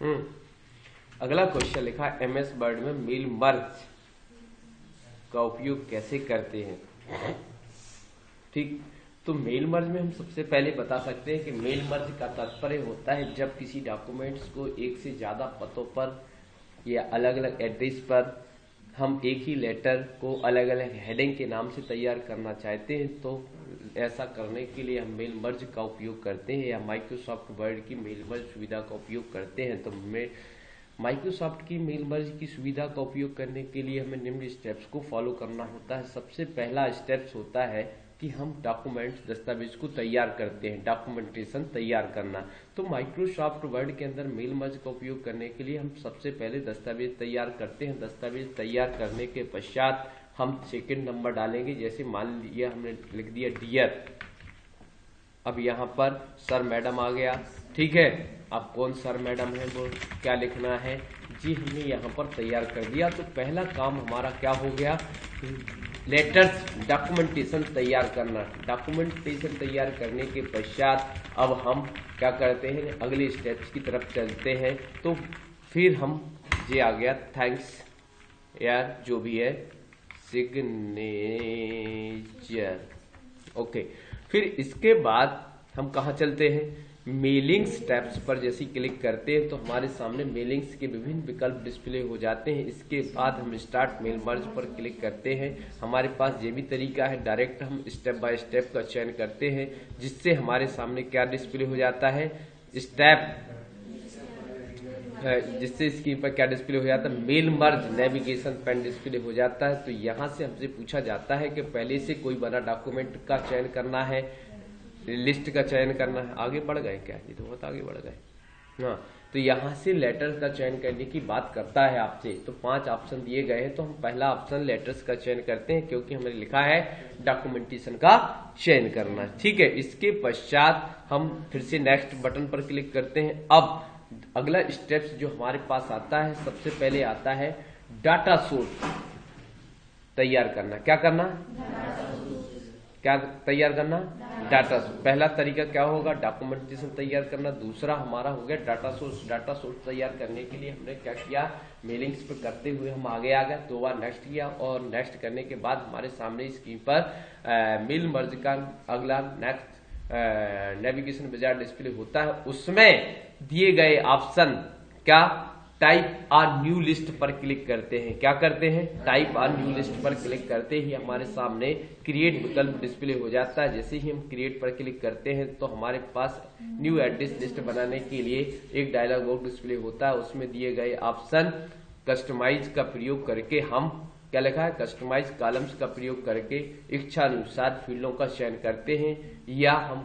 अगला क्वेश्चन लिखा MS word में मेल मर्ज का उपयोग कैसे करते हैं। ठीक, तो मेल मर्ज में हम सबसे पहले बता सकते हैं कि मेल मर्ज का तात्पर्य होता है जब किसी डॉक्यूमेंट्स को एक से ज्यादा पतों पर या अलग अलग एड्रेस पर हम एक ही लेटर को अलग अलग हेडिंग के नाम से तैयार करना चाहते हैं, तो ऐसा करने के लिए हम मेल मर्ज का उपयोग करते हैं या माइक्रोसॉफ्ट वर्ड की मेल मर्ज सुविधा का उपयोग करते हैं। तो माइक्रोसॉफ्ट की मेल मर्ज की सुविधा का उपयोग करने के लिए हमें निम्न स्टेप्स को फॉलो करना होता है। सबसे पहला स्टेप्स होता है कि हम डॉक्यूमेंट्स दस्तावेज को तैयार करते हैं, डॉक्यूमेंटेशन तैयार करना। तो माइक्रोसॉफ्ट वर्ड के अंदर मेल मर्ज का उपयोग करने के लिए हम सबसे पहले दस्तावेज तैयार करते हैं। दस्तावेज तैयार करने के पश्चात हम सेकंड नंबर डालेंगे। जैसे मान लिया हमने लिख दिया डियर, अब यहाँ पर सर मैडम आ गया। ठीक है, अब कौन सर मैडम है वो क्या लिखना है जी, हमने यहाँ पर तैयार कर दिया। तो पहला काम हमारा क्या हो गया, लेटर्स डॉक्यूमेंटेशन तैयार करना। डॉक्यूमेंटेशन तैयार करने के पश्चात अब हम क्या करते हैं, अगले स्टेप्स की तरफ चलते हैं। तो फिर हम ये आ गया थैंक्स यार जो भी है सिग्नेचर। ओके, फिर इसके बाद हम कहाँ चलते हैं, मेलिंग स्टेप्स पर जैसे क्लिक करते हैं तो हमारे सामने मेलिंग्स के विभिन्न विकल्प डिस्प्ले हो जाते हैं। इसके बाद हम स्टार्ट मेल मर्ज पर क्लिक करते हैं। हमारे पास ये भी तरीका है, डायरेक्ट हम स्टेप बाय स्टेप का चयन करते हैं, जिससे हमारे सामने क्या डिस्प्ले हो जाता है, स्टेप, जिससे स्क्रीन पर क्या डिस्प्ले हो जाता है, mail merge navigation pane display हो जाता है। तो यहाँ से हमसे पूछा जाता है कि पहले से कोई बना डॉक्यूमेंट का चयन करना है, लिस्ट का चयन करना है। आगे बढ़ गए क्या, ये तो बहुत आगे बढ़ गए। हाँ, तो यहाँ से लेटर्स का चयन करने की बात करता है आपसे। तो 5 ऑप्शन दिए गए हैं, तो हम पहला ऑप्शन लेटर्स का चयन करते हैं क्योंकि हमने लिखा है डॉक्यूमेंटेशन का चयन करना। ठीक है, इसके पश्चात हम फिर से नेक्स्ट बटन पर क्लिक करते हैं। अब अगला स्टेप्स जो हमारे पास आता है, सबसे पहले आता है डाटा सोर्स तैयार करना। क्या करना, क्या तैयार करना, डाटा। पहला तरीका क्या होगा, डॉक्यूमेंटेशन तैयार करना। दूसरा हमारा हो गया डाटा सोर्स। डाटा सोर्स तैयार करने के लिए हमने क्या किया, मेलिंग्स पर करते हुए हम आगे आ गए, 2 बार नेक्स्ट किया और नेक्स्ट करने के बाद हमारे सामने स्क्रीन पर मेल मर्ज का अगला नेक्स्ट नेविगेशन विजार्ड डिस्प्ले होता है। उसमें दिए गए ऑप्शन क्या, टाइप आ न्यू लिस्ट पर क्लिक करते हैं। क्या करते हैं, टाइप आ न्यू लिस्ट पर क्लिक करते ही हमारे सामने क्रिएट विकल्प डिस्प्ले हो जाता है। जैसे ही हम क्रिएट पर क्लिक करते हैं तो हमारे पास न्यू एड्रेस लिस्ट बनाने के लिए एक डायलॉग बॉक्स डिस्प्ले होता है। उसमें दिए गए ऑप्शन कस्टमाइज का प्रयोग करके हम क्या लिखा है, कस्टमाइज कॉलम्स का प्रयोग करके इच्छा अनुसार फील्डों का चयन करते हैं, या हम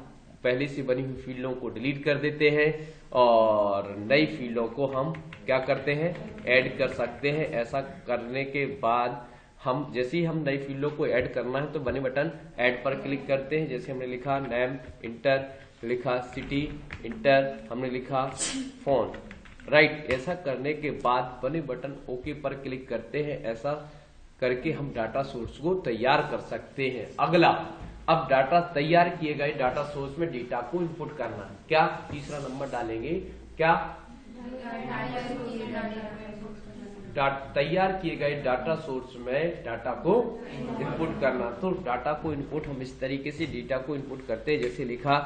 पहले से बनी हुई फील्डों को डिलीट कर देते हैं और नई फील्डों को हम क्या करते हैं, ऐड कर सकते हैं। ऐसा करने के बाद हम जैसे ही हम नई फील्डों को ऐड करना है तो बने बटन ऐड पर क्लिक करते हैं। जैसे हमने लिखा नेम इंटर, लिखा सिटी इंटर, हमने लिखा फोन राइट। ऐसा करने के बाद बने बटन ओके पर क्लिक करते हैं। ऐसा करके हम डाटा सोर्स को तैयार कर सकते हैं। अगला, अब डाटा तैयार किए गए डाटा सोर्स में डेटा को इनपुट करना। क्या, तीसरा नंबर डालेंगे, क्या तैयार किए गए डाटा सोर्स में डाटा को इनपुट करना। तो डाटा को इनपुट हम इस तरीके से डेटा को इनपुट करते हैं। जैसे लिखा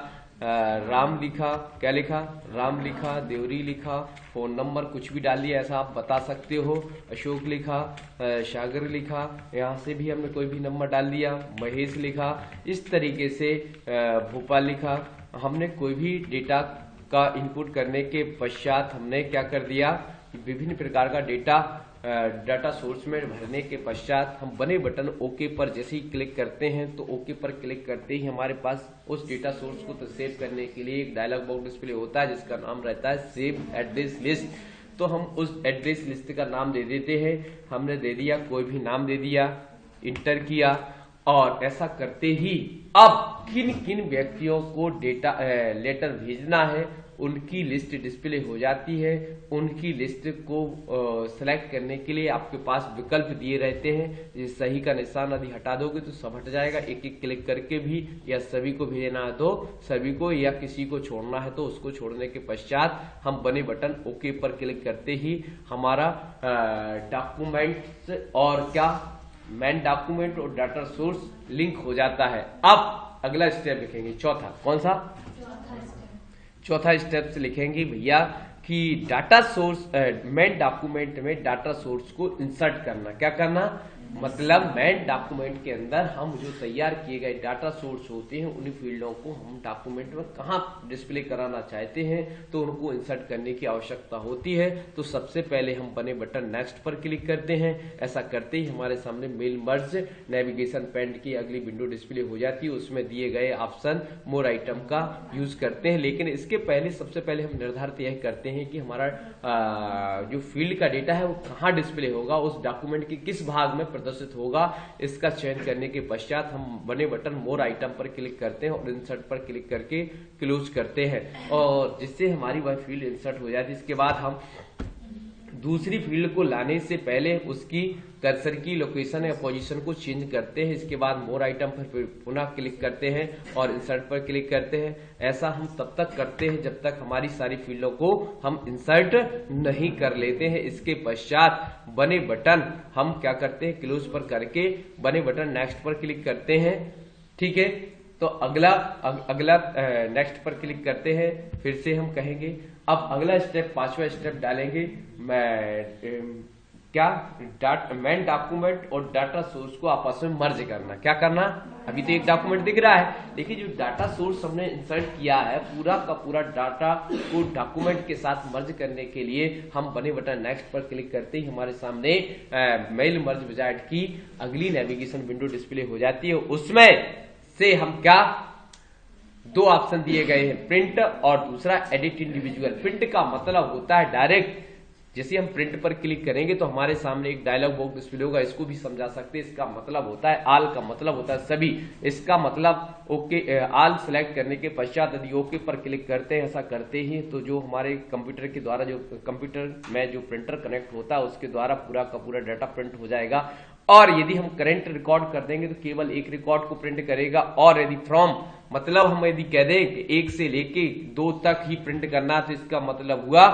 राम लिखा, क्या लिखा, राम लिखा, देवरी लिखा, फोन नंबर कुछ भी डाल दिया ऐसा आप बता सकते हो, अशोक लिखा, सागर लिखा, यहाँ से भी हमने कोई भी नंबर डाल दिया, महेश लिखा, इस तरीके से भोपाल लिखा। हमने कोई भी डेटा का इनपुट करने के पश्चात हमने क्या कर दिया, विभिन्न प्रकार का डेटा डाटा सोर्स में भरने के पश्चात हम बने बटन ओके पर जैसे ही क्लिक करते हैं तो ओके पर क्लिक करते ही हमारे पास उस डेटा सोर्स को तो सेव करने के लिए एक डायलॉग बॉक्स डिस्प्ले होता है जिसका नाम रहता है सेव एड्रेस लिस्ट। तो हम उस एड्रेस लिस्ट का नाम दे देते हैं। हमने दे दिया, कोई भी नाम दे दिया, इंटर किया और ऐसा करते ही अब किन किन व्यक्तियों को डेटा लेटर भेजना है उनकी लिस्ट डिस्प्ले हो जाती है। उनकी लिस्ट को सेलेक्ट करने के लिए आपके पास विकल्प दिए रहते हैं। ये सही का निशान यदि हटा दोगे तो सब हट जाएगा, एक एक क्लिक करके भी, या सभी को भेजना है तो सभी को, या किसी को छोड़ना है तो उसको छोड़ने के पश्चात हम बने बटन ओके पर क्लिक करते ही हमारा डॉक्यूमेंट्स और क्या मेन डॉक्यूमेंट और डाटा सोर्स लिंक हो जाता है। अब अगला स्टेप लिखेंगे चौथा, कौन सा? चौथा स्टेप से लिखेंगे भैया कि डाटा सोर्स मेन डॉक्यूमेंट में डाटा सोर्स को इंसर्ट करना। क्या करना? मतलब मेन डॉक्यूमेंट के अंदर हम जो तैयार किए गए डाटा सोर्स होते हैं उन फील्डों को हम डॉक्यूमेंट में कहाँ डिस्प्ले कराना चाहते हैं तो उनको इंसर्ट करने की आवश्यकता होती है। तो सबसे पहले हम बने बटन नेक्स्ट पर क्लिक करते हैं। ऐसा करते ही हमारे सामने मेल मर्ज नेविगेशन पैन की अगली विंडो डिस्प्ले हो जाती है। उसमें दिए गए ऑप्शन मोर आइटम का यूज करते हैं, लेकिन इसके पहले सबसे पहले हम निर्धारित यह करते हैं कि हमारा जो फील्ड का डेटा है वो कहाँ डिस्प्ले होगा, उस डॉक्यूमेंट के किस भाग में प्रदर्शित होगा। इसका चयन करने के पश्चात हम बने बटन मोर आइटम पर क्लिक करते हैं और इंसर्ट पर क्लिक करके क्लोज करते हैं, और जिससे हमारी वह फील्ड इंसर्ट हो जाती है। इसके बाद हम दूसरी फील्ड को लाने से पहले उसकी कर्सर की लोकेशन या पोजीशन को चेंज करते हैं। इसके बाद मोर आइटम पर पुनः क्लिक करते हैं और इंसर्ट पर क्लिक करते हैं। ऐसा हम तब तक करते हैं जब तक हमारी सारी फील्डों को हम इंसर्ट नहीं कर लेते हैं। इसके पश्चात बने बटन हम क्या करते हैं, क्लोज पर करके बने बटन नेक्स्ट पर क्लिक करते हैं। ठीक है, तो अगला नेक्स्ट पर क्लिक करते हैं। फिर से हम कहेंगे अब अगला स्टेप, पांचवा स्टेप डालेंगे मेन डॉक्यूमेंट और डाटा सोर्स को आपस में मर्ज करना। क्या करना? अभी तो एक डॉक्यूमेंट दिख रहा है, देखिए जो डाटा सोर्स हमने इंसर्ट किया है पूरा का पूरा डाटा को डॉक्यूमेंट के साथ मर्ज करने के लिए हम बने बटन नेक्स्ट पर क्लिक करते ही हमारे सामने मेल मर्ज विजार्ड की अगली नेविगेशन विंडो डिस्प्ले हो जाती है। उसमें से हम क्या, दो ऑप्शन दिए गए हैं, प्रिंट और दूसरा एडिट इंडिविजुअल। प्रिंट का मतलब होता है डायरेक्ट, जैसे हम प्रिंट पर क्लिक करेंगे तो हमारे सामने एक डायलॉग बॉक्स डिस्प्ले होगा। इसको भी समझा सकते हैं। इसका मतलब होता है ऑल, का मतलब होता है सभी। इसका मतलब ओके, ऑल सेलेक्ट करने के पश्चात यदि ओके पर क्लिक करते हैं, ऐसा करते ही तो जो हमारे कंप्यूटर के द्वारा, जो कंप्यूटर में जो प्रिंटर कनेक्ट होता है उसके द्वारा पूरा का पूरा डाटा प्रिंट हो जाएगा। और यदि हम करंट रिकॉर्ड कर देंगे तो केवल एक रिकॉर्ड को प्रिंट करेगा। और यदि फ्रॉम मतलब हम यदि कह दें कि 1 से लेके 2 तक ही प्रिंट करना, तो इसका मतलब हुआ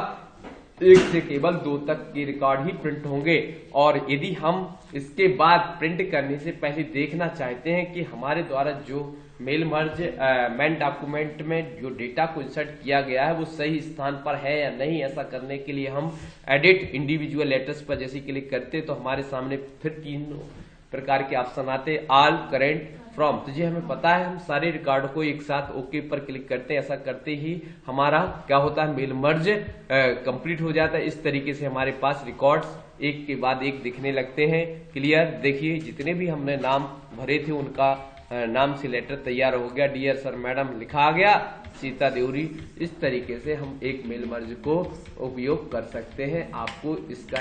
1 से केवल 2 तक के रिकॉर्ड ही प्रिंट होंगे। और यदि हम इसके बाद प्रिंट करने से पहले देखना चाहते हैं कि हमारे द्वारा जो मेल मर्ज मेन डॉक्यूमेंट में जो डेटा को इंसर्ट किया गया है वो सही स्थान पर है या नहीं, ऐसा करने के लिए हम एडिट इंडिविजुअल लेटर्स पर जैसे क्लिक करते तो हमारे सामने फिर 3 प्रकार के ऑप्शन आते, ऑल, करेंट, फ्रॉम। तो जी हमें पता है, हम सारे रिकॉर्ड को एक साथ ओके पर क्लिक करते हैं। ऐसा करते ही हमारा क्या होता है, मेल मर्ज कंप्लीट हो जाता है। इस तरीके से हमारे पास रिकॉर्ड्स एक के बाद एक दिखने लगते हैं। क्लियर? देखिए जितने भी हमने नाम भरे थे उनका नाम से लेटर तैयार हो गया। डियर सर मैडम लिखा आ गया, सीता देवरी। इस तरीके से हम एक मेल मर्ज को उपयोग कर सकते हैं। आपको इसका